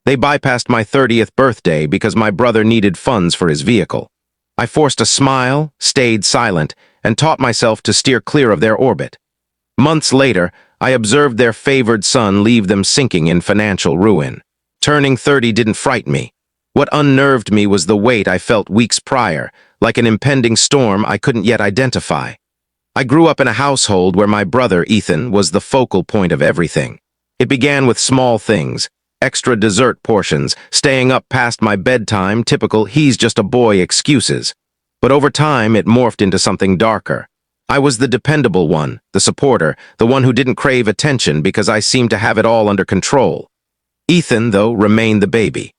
They bypassed my 30th birthday because my brother needed funds for his vehicle. I forced a smile, stayed silent, and taught myself to steer clear of their orbit. Months later, I observed their favored son leave them sinking in financial ruin. Turning 30 didn't frighten me. What unnerved me was the weight I felt weeks prior, like an impending storm I couldn't yet identify. I grew up in a household where my brother, Ethan, was the focal point of everything. It began with small things, extra dessert portions, staying up past my bedtime, typical "he's just a boy" excuses. But over time, it morphed into something darker. I was the dependable one, the supporter, the one who didn't crave attention because I seemed to have it all under control. Ethan, though, remained the baby.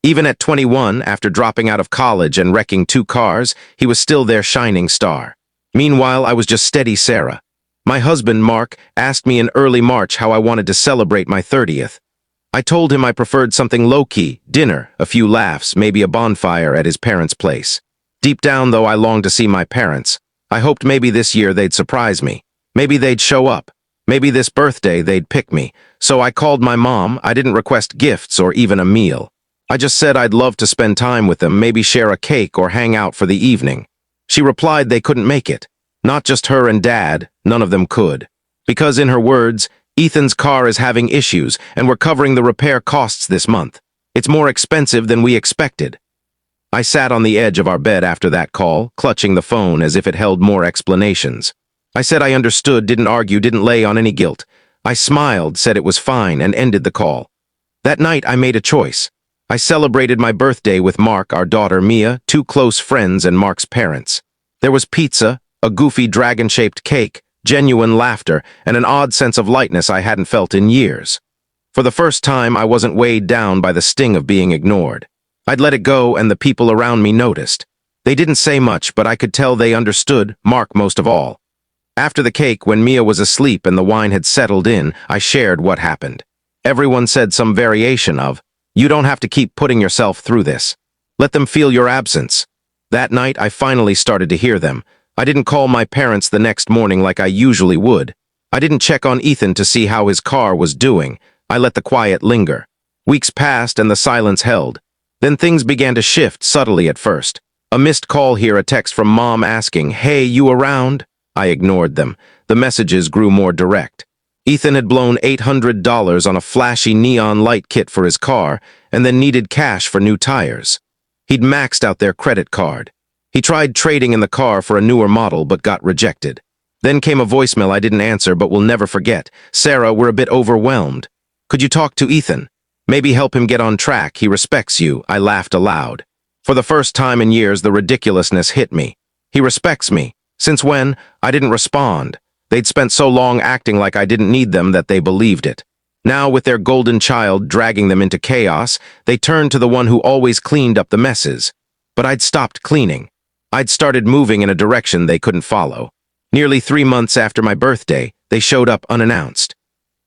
Even at 21, after dropping out of college and wrecking 2 cars, he was still their shining star. Meanwhile, I was just steady Sarah. My husband, Mark, asked me in early March how I wanted to celebrate my 30th. I told him I preferred something low-key, dinner, a few laughs, maybe a bonfire at his parents' place. Deep down, though, I longed to see my parents. I hoped maybe this year they'd surprise me. Maybe they'd show up. Maybe this birthday they'd pick me. So I called my mom. I didn't request gifts or even a meal. I just said I'd love to spend time with them, maybe share a cake or hang out for the evening. She replied they couldn't make it. Not just her and Dad, none of them could. Because, in her words, Ethan's car is having issues and we're covering the repair costs this month. It's more expensive than we expected. I sat on the edge of our bed after that call, clutching the phone as if it held more explanations. I said I understood, didn't argue, didn't lay on any guilt. I smiled, said it was fine, and ended the call. That night, I made a choice. I celebrated my birthday with Mark, our daughter Mia, 2 close friends, and Mark's parents. There was pizza, a goofy dragon-shaped cake, genuine laughter, and an odd sense of lightness I hadn't felt in years. For the first time, I wasn't weighed down by the sting of being ignored. I'd let it go, and the people around me noticed. They didn't say much, but I could tell they understood, Mark most of all. After the cake, when Mia was asleep and the wine had settled in, I shared what happened. Everyone said some variation of, "You don't have to keep putting yourself through this. Let them feel your absence." That night, I finally started to hear them. I didn't call my parents the next morning like I usually would. I didn't check on Ethan to see how his car was doing. I let the quiet linger. Weeks passed and the silence held. Then things began to shift, subtly at first. A missed call here, a text from Mom asking, "Hey, you around?" I ignored them. The messages grew more direct. Ethan had blown $800 on a flashy neon light kit for his car and then needed cash for new tires. He'd maxed out their credit card. He tried trading in the car for a newer model but got rejected. Then came a voicemail I didn't answer but will never forget. "Sarah, we're a bit overwhelmed. Could you talk to Ethan? Maybe help him get on track. He respects you." I laughed aloud. For the first time in years, the ridiculousness hit me. He respects me. Since when? I didn't respond. They'd spent so long acting like I didn't need them that they believed it. Now, with their golden child dragging them into chaos, they turned to the one who always cleaned up the messes. But I'd stopped cleaning. I'd started moving in a direction they couldn't follow. Nearly 3 months after my birthday, they showed up unannounced.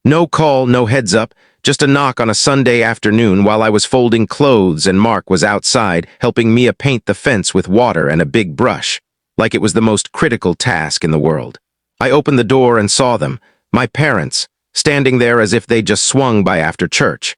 No call, no heads up, just a knock on a Sunday afternoon while I was folding clothes and Mark was outside helping Mia paint the fence with water and a big brush, like it was the most critical task in the world. I opened the door and saw them, my parents, standing there as if they'd just swung by after church.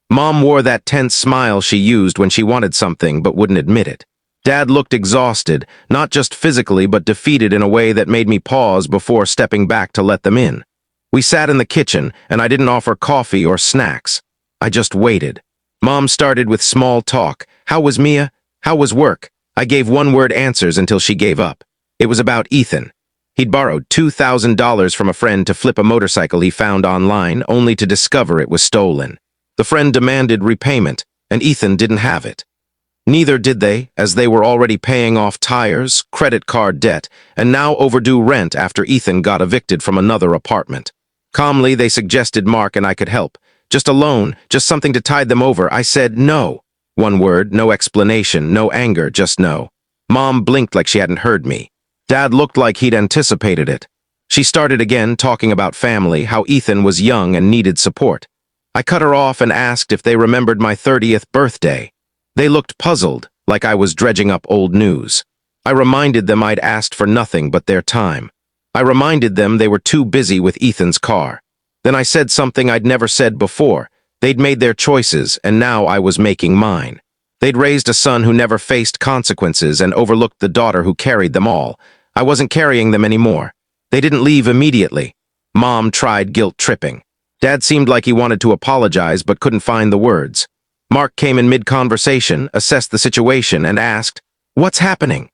Mom wore that tense smile she used when she wanted something but wouldn't admit it. Dad looked exhausted, not just physically but defeated in a way that made me pause before stepping back to let them in. We sat in the kitchen, and I didn't offer coffee or snacks. I just waited. Mom started with small talk. "How was Mia? How was work?" I gave one-word answers until she gave up. It was about Ethan. He'd borrowed $2,000 from a friend to flip a motorcycle he found online, only to discover it was stolen. The friend demanded repayment, and Ethan didn't have it. Neither did they, as they were already paying off tires, credit card debt, and now overdue rent after Ethan got evicted from another apartment. Calmly, they suggested Mark and I could help. Just a loan, just something to tide them over. I said no. One word, no explanation, no anger, just no. Mom blinked like she hadn't heard me. Dad looked like he'd anticipated it. She started again, talking about family, how Ethan was young and needed support. I cut her off and asked if they remembered my 30th birthday. They looked puzzled, like I was dredging up old news. I reminded them I'd asked for nothing but their time. I reminded them they were too busy with Ethan's car. Then I said something I'd never said before. They'd made their choices, and now I was making mine. They'd raised a son who never faced consequences and overlooked the daughter who carried them all. I wasn't carrying them anymore. They didn't leave immediately. Mom tried guilt-tripping. Dad seemed like he wanted to apologize but couldn't find the words. Mark came in mid-conversation, assessed the situation, and asked, "What's happening?"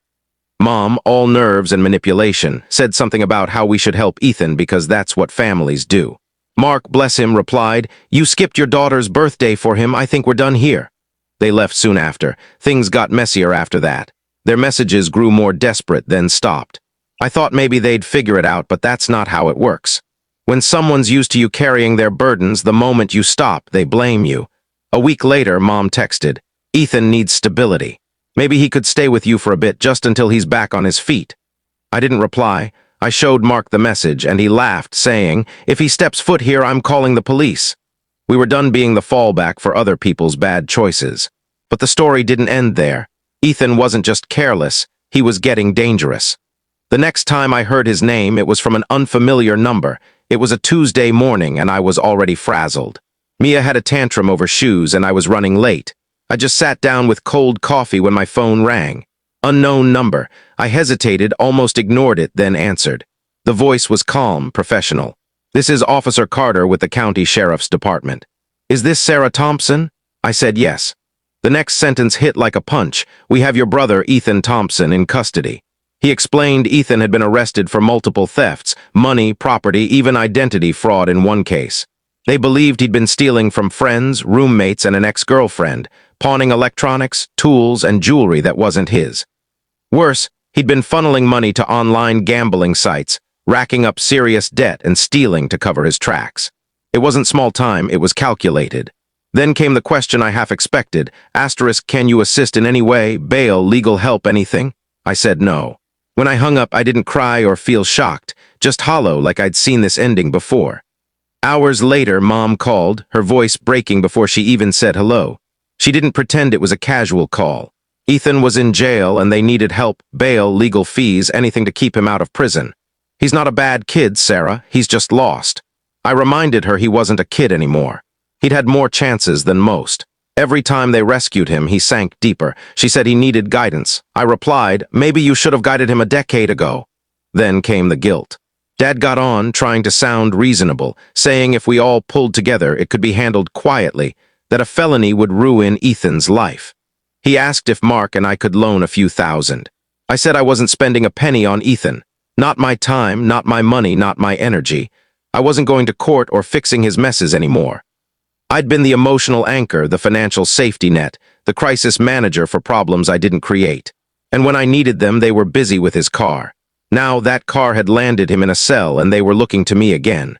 Mom, all nerves and manipulation, said something about how we should help Ethan because that's what families do. Mark, bless him, replied, "You skipped your daughter's birthday for him. I think we're done here." They left soon after. Things got messier after that. Their messages grew more desperate, then stopped. I thought maybe they'd figure it out, but that's not how it works. When someone's used to you carrying their burdens, the moment you stop, they blame you. A week later, Mom texted, "Ethan needs stability. Maybe he could stay with you for a bit just until he's back on his feet." I didn't reply. I showed Mark the message, and he laughed, saying, "If he steps foot here, I'm calling the police." We were done being the fallback for other people's bad choices. But the story didn't end there. Ethan wasn't just careless, he was getting dangerous. The next time I heard his name, it was from an unfamiliar number. It was a Tuesday morning, and I was already frazzled. Mia had a tantrum over shoes, and I was running late. I just sat down with cold coffee when my phone rang. Unknown number. I hesitated, almost ignored it, then answered. The voice was calm, professional. "This is Officer Carter with the County Sheriff's Department." "Is this Sarah Thompson?" I said yes. The next sentence hit like a punch. "We have your brother, Ethan Thompson, in custody." He explained Ethan had been arrested for multiple thefts, money, property, even identity fraud in one case. They believed he'd been stealing from friends, roommates, and an ex-girlfriend, pawning electronics, tools, and jewelry that wasn't his. Worse, he'd been funneling money to online gambling sites, racking up serious debt and stealing to cover his tracks. It wasn't small time, it was calculated. Then came the question I half expected, asterisk, "Can you assist in any way, bail, legal help, anything?" I said no. When I hung up, I didn't cry or feel shocked, just hollow like I'd seen this ending before. Hours later, Mom called, her voice breaking before she even said hello. She didn't pretend it was a casual call. Ethan was in jail and they needed help, bail, legal fees, anything to keep him out of prison. "He's not a bad kid, Sarah. He's just lost." I reminded her he wasn't a kid anymore. He'd had more chances than most. Every time they rescued him, he sank deeper. She said he needed guidance. I replied, "Maybe you should have guided him a decade ago." Then came the guilt. Dad got on, trying to sound reasonable, saying if we all pulled together, it could be handled quietly, that a felony would ruin Ethan's life. He asked if Mark and I could loan a few thousand. I said I wasn't spending a penny on Ethan. Not my time, not my money, not my energy. I wasn't going to court or fixing his messes anymore. I'd been the emotional anchor, the financial safety net, the crisis manager for problems I didn't create. And when I needed them, they were busy with his car. Now that car had landed him in a cell and they were looking to me again.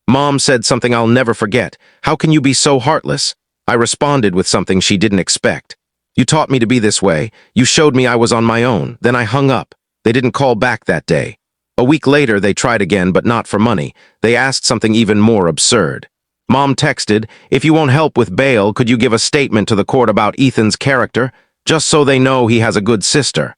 Mom said something I'll never forget. "How can you be so heartless?" I responded with something she didn't expect. "You taught me to be this way. You showed me I was on my own." Then I hung up. They didn't call back that day. A week later, they tried again, but not for money. They asked something even more absurd. Mom texted, "If you won't help with bail, could you give a statement to the court about Ethan's character, just so they know he has a good sister?"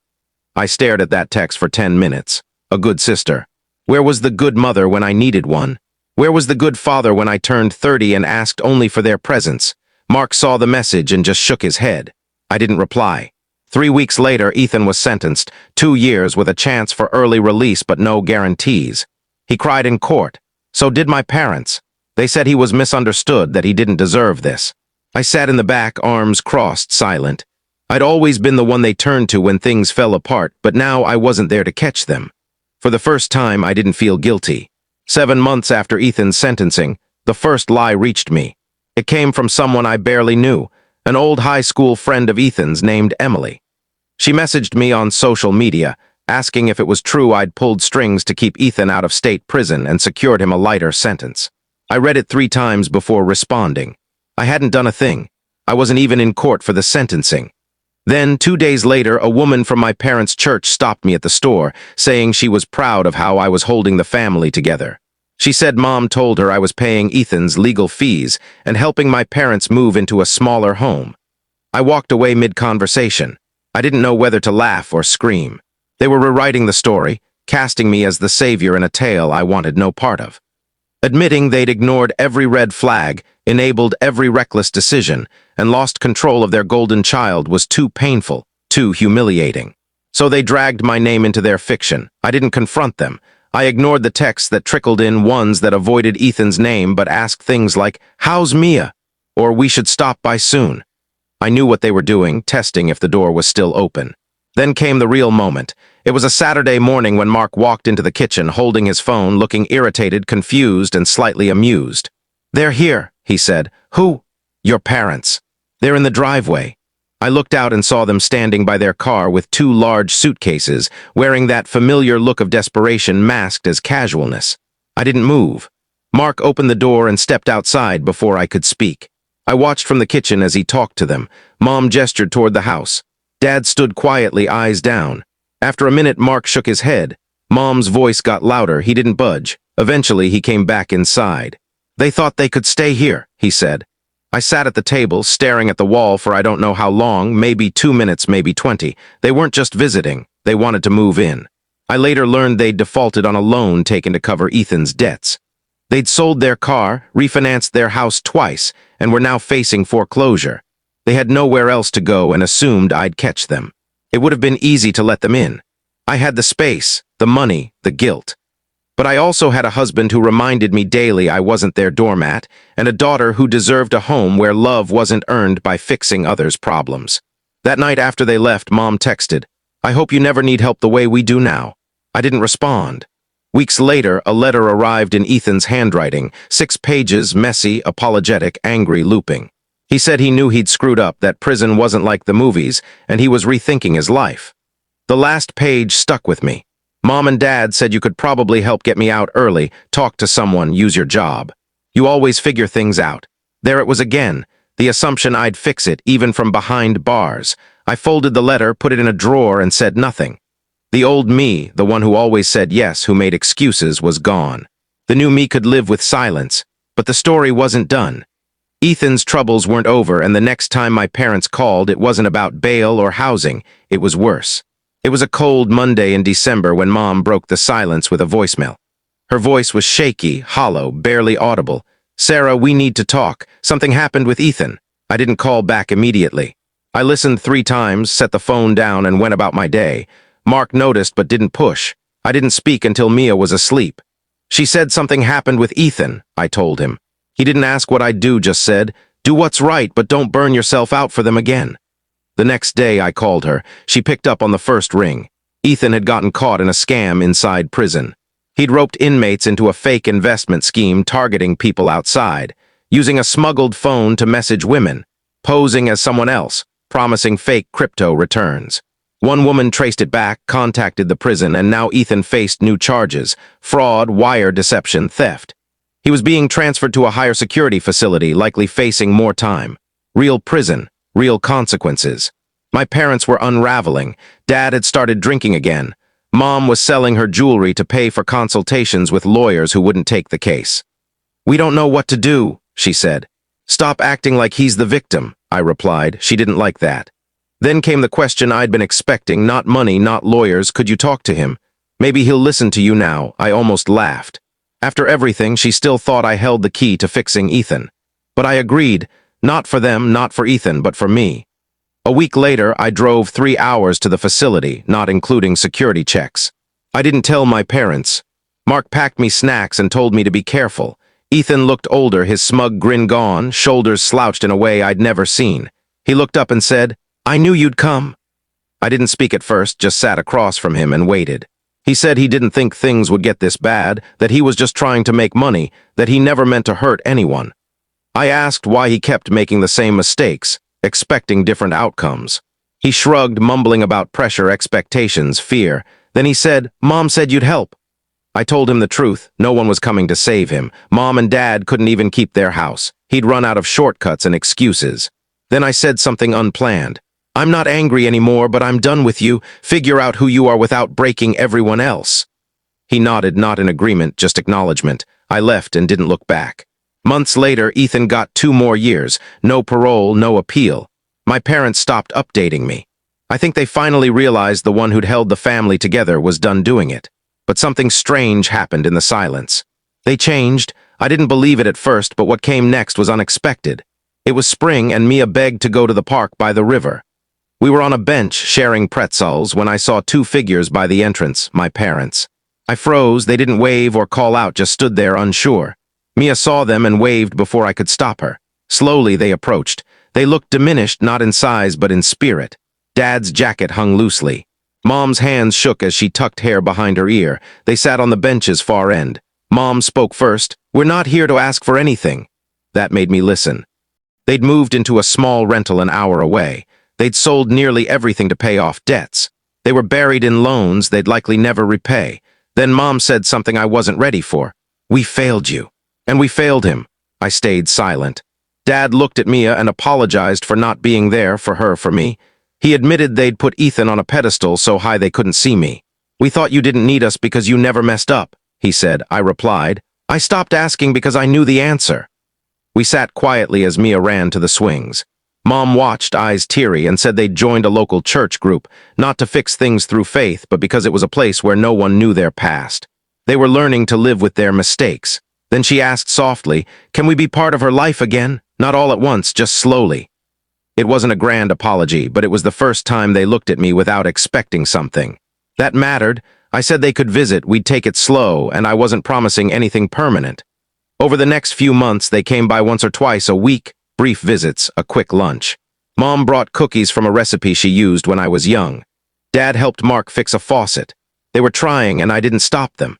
I stared at that text for 10 minutes. A good sister. Where was the good mother when I needed one? Where was the good father when I turned 30 and asked only for their presence? Mark saw the message and just shook his head. I didn't reply. 3 weeks later, Ethan was sentenced, 2 years with a chance for early release but no guarantees. He cried in court. So did my parents. They said he was misunderstood, that he didn't deserve this. I sat in the back, arms crossed, silent. I'd always been the one they turned to when things fell apart, but now I wasn't there to catch them. For the first time, I didn't feel guilty. 7 months after Ethan's sentencing, the first lie reached me. It came from someone I barely knew, an old high school friend of Ethan's named Emily. She messaged me on social media, asking if it was true I'd pulled strings to keep Ethan out of state prison and secured him a lighter sentence. I read it 3 times before responding. I hadn't done a thing. I wasn't even in court for the sentencing. Then, 2 days later, a woman from my parents' church stopped me at the store, saying she was proud of how I was holding the family together. She said Mom told her I was paying Ethan's legal fees and helping my parents move into a smaller home. I walked away mid-conversation. I didn't know whether to laugh or scream. They were rewriting the story, casting me as the savior in a tale I wanted no part of. Admitting they'd ignored every red flag, enabled every reckless decision, and lost control of their golden child was too painful, too humiliating. So they dragged my name into their fiction. I didn't confront them. I ignored the texts that trickled in, ones that avoided Ethan's name but asked things like, "How's Mia?" or "We should stop by soon." I knew what they were doing, testing if the door was still open. Then came the real moment. It was a Saturday morning when Mark walked into the kitchen holding his phone, looking irritated, confused, and slightly amused. "They're here," he said. "Who?" "Your parents. They're in the driveway." I looked out and saw them standing by their car with two large suitcases, wearing that familiar look of desperation masked as casualness. I didn't move. Mark opened the door and stepped outside before I could speak. I watched from the kitchen as he talked to them. Mom gestured toward the house. Dad stood quietly, eyes down. After a minute, Mark shook his head. Mom's voice got louder. He didn't budge. Eventually, he came back inside. "They thought they could stay here," he said. I sat at the table, staring at the wall for I don't know how long, maybe 2 minutes, maybe 20. They weren't just visiting. They wanted to move in. I later learned they'd defaulted on a loan taken to cover Ethan's debts. They'd sold their car, refinanced their house twice, and were now facing foreclosure. They had nowhere else to go and assumed I'd catch them. It would have been easy to let them in. I had the space, the money, the guilt. But I also had a husband who reminded me daily I wasn't their doormat, and a daughter who deserved a home where love wasn't earned by fixing others' problems. That night after they left, Mom texted, "I hope you never need help the way we do now." I didn't respond. Weeks later, a letter arrived in Ethan's handwriting, 6 pages, messy, apologetic, angry, looping. He said he knew he'd screwed up, that prison wasn't like the movies, and he was rethinking his life. The last page stuck with me. "Mom and Dad said you could probably help get me out early, talk to someone, use your job. You always figure things out." There it was again, the assumption I'd fix it, even from behind bars. I folded the letter, put it in a drawer, and said nothing. The old me, the one who always said yes, who made excuses, was gone. The new me could live with silence, but the story wasn't done. Ethan's troubles weren't over, and the next time my parents called, it wasn't about bail or housing. It was worse. It was a cold Monday in December when Mom broke the silence with a voicemail. Her voice was shaky, hollow, barely audible. "Sarah, we need to talk. Something happened with Ethan." I didn't call back immediately. I listened 3 times, set the phone down, and went about my day. Mark noticed but didn't push. I didn't speak until Mia was asleep. "She said something happened with Ethan," I told him. He didn't ask what I'd do, just said, "Do what's right, but don't burn yourself out for them again." The next day I called her. She picked up on the first ring. Ethan had gotten caught in a scam inside prison. He'd roped inmates into a fake investment scheme targeting people outside, using a smuggled phone to message women, posing as someone else, promising fake crypto returns. One woman traced it back, contacted the prison, and now Ethan faced new charges: fraud, wire deception, theft. He was being transferred to a higher security facility, likely facing more time. Real prison, real consequences. My parents were unraveling. Dad had started drinking again. Mom was selling her jewelry to pay for consultations with lawyers who wouldn't take the case. "We don't know what to do," she said. "Stop acting like he's the victim," I replied. She didn't like that. Then came the question I'd been expecting: not money, not lawyers. "Could you talk to him? Maybe he'll listen to you now." I almost laughed. After everything, she still thought I held the key to fixing Ethan. But I agreed, not for them, not for Ethan, but for me. A week later, I drove 3 hours to the facility, not including security checks. I didn't tell my parents. Mark packed me snacks and told me to be careful. Ethan looked older, his smug grin gone, shoulders slouched in a way I'd never seen. He looked up and said, "I knew you'd come." I didn't speak at first, just sat across from him and waited. He said he didn't think things would get this bad, that he was just trying to make money, that he never meant to hurt anyone. I asked why he kept making the same mistakes, expecting different outcomes. He shrugged, mumbling about pressure, expectations, fear. Then he said, "Mom said you'd help." I told him the truth. No one was coming to save him. Mom and Dad couldn't even keep their house. He'd run out of shortcuts and excuses. Then I said something unplanned. "I'm not angry anymore, but I'm done with you. Figure out who you are without breaking everyone else." He nodded, not in agreement, just acknowledgement. I left and didn't look back. Months later, Ethan got 2 more years. No parole, no appeal. My parents stopped updating me. I think they finally realized the one who'd held the family together was done doing it. But something strange happened in the silence. They changed. I didn't believe it at first, but what came next was unexpected. It was spring and Mia begged to go to the park by the river. We were on a bench sharing pretzels when I saw two figures by the entrance, my parents. I froze, they didn't wave or call out, just stood there unsure. Mia saw them and waved before I could stop her. Slowly they approached. They looked diminished, not in size but in spirit. Dad's jacket hung loosely. Mom's hands shook as she tucked hair behind her ear. They sat on the bench's far end. Mom spoke first. "We're not here to ask for anything." That made me listen. They'd moved into a small rental an hour away. They'd sold nearly everything to pay off debts. They were buried in loans they'd likely never repay. Then Mom said something I wasn't ready for. "We failed you." And we failed him. I stayed silent. Dad looked at Mia and apologized for not being there for her, for me. He admitted they'd put Ethan on a pedestal so high they couldn't see me. "We thought you didn't need us because you never messed up," he said. I replied. "I stopped asking because I knew the answer." We sat quietly as Mia ran to the swings. Mom watched, eyes teary, and said they'd joined a local church group, not to fix things through faith, but because it was a place where no one knew their past. They were learning to live with their mistakes. Then she asked softly, "Can we be part of her life again? Not all at once, just slowly." It wasn't a grand apology, but it was the first time they looked at me without expecting something. That mattered. I said they could visit, we'd take it slow, and I wasn't promising anything permanent. Over the next few months, they came by once or twice a week, brief visits, a quick lunch. Mom brought cookies from a recipe she used when I was young. Dad helped Mark fix a faucet. They were trying, and I didn't stop them.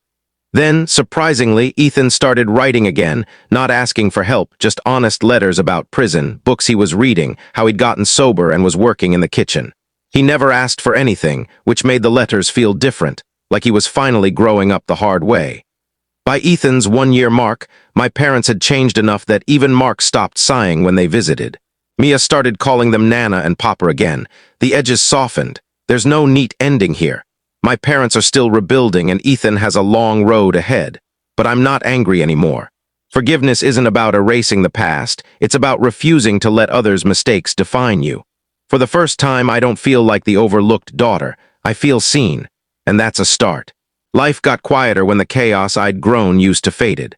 Then, surprisingly, Ethan started writing again, not asking for help, just honest letters about prison, books he was reading, how he'd gotten sober and was working in the kitchen. He never asked for anything, which made the letters feel different, like he was finally growing up the hard way. By Ethan's one-year mark, my parents had changed enough that even Mark stopped sighing when they visited. Mia started calling them Nana and Papa again. The edges softened. There's no neat ending here. My parents are still rebuilding and Ethan has a long road ahead. But I'm not angry anymore. Forgiveness isn't about erasing the past. It's about refusing to let others' mistakes define you. For the first time, I don't feel like the overlooked daughter. I feel seen. And that's a start. Life got quieter when the chaos I'd grown used to faded.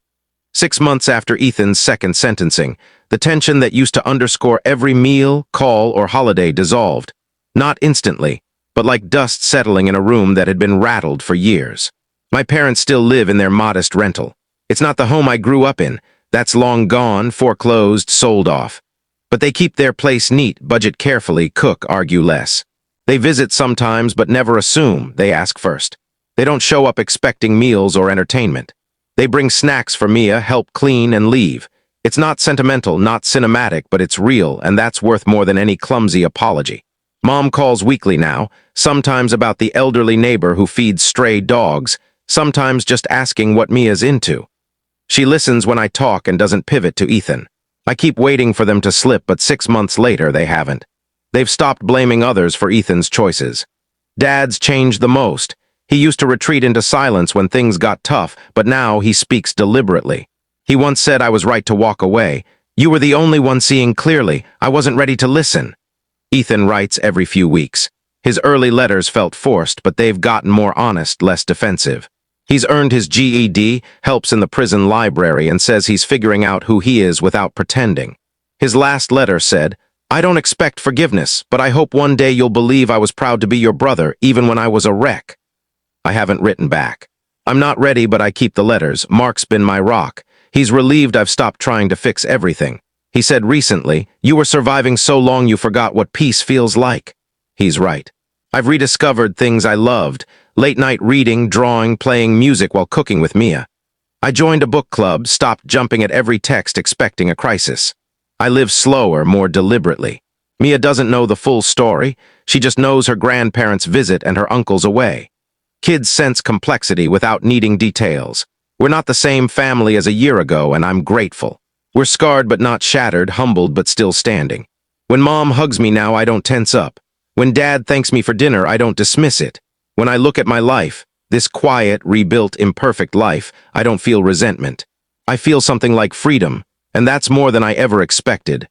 6 months after Ethan's second sentencing, the tension that used to underscore every meal, call, or holiday dissolved. Not instantly, but like dust settling in a room that had been rattled for years. My parents still live in their modest rental. It's not the home I grew up in. That's long gone, foreclosed, sold off. But they keep their place neat, budget carefully, cook, argue less. They visit sometimes, but never assume. They ask first. They don't show up expecting meals or entertainment. They bring snacks for Mia, help clean, and leave. It's not sentimental, not cinematic, but it's real, and that's worth more than any clumsy apology. Mom calls weekly now, sometimes about the elderly neighbor who feeds stray dogs, sometimes just asking what Mia's into. She listens when I talk and doesn't pivot to Ethan. I keep waiting for them to slip, but 6 months later they haven't. They've stopped blaming others for Ethan's choices. Dad's changed the most. He used to retreat into silence when things got tough, but now he speaks deliberately. He once said I was right to walk away. "You were the only one seeing clearly. I wasn't ready to listen." Ethan writes every few weeks. His early letters felt forced, but they've gotten more honest, less defensive. He's earned his GED, helps in the prison library, and says he's figuring out who he is without pretending. His last letter said, "I don't expect forgiveness, but I hope one day you'll believe I was proud to be your brother, even when I was a wreck." I haven't written back. I'm not ready, but I keep the letters. Mark's been my rock. He's relieved I've stopped trying to fix everything. He said recently, "You were surviving so long you forgot what peace feels like." He's right. I've rediscovered things I loved, late-night reading, drawing, playing music while cooking with Mia. I joined a book club, stopped jumping at every text expecting a crisis. I live slower, more deliberately. Mia doesn't know the full story. She just knows her grandparents visit and her uncle's away. Kids sense complexity without needing details. We're not the same family as a year ago, and I'm grateful. We're scarred but not shattered, humbled but still standing. When Mom hugs me now, I don't tense up. When Dad thanks me for dinner, I don't dismiss it. When I look at my life, this quiet, rebuilt, imperfect life, I don't feel resentment. I feel something like freedom, and that's more than I ever expected.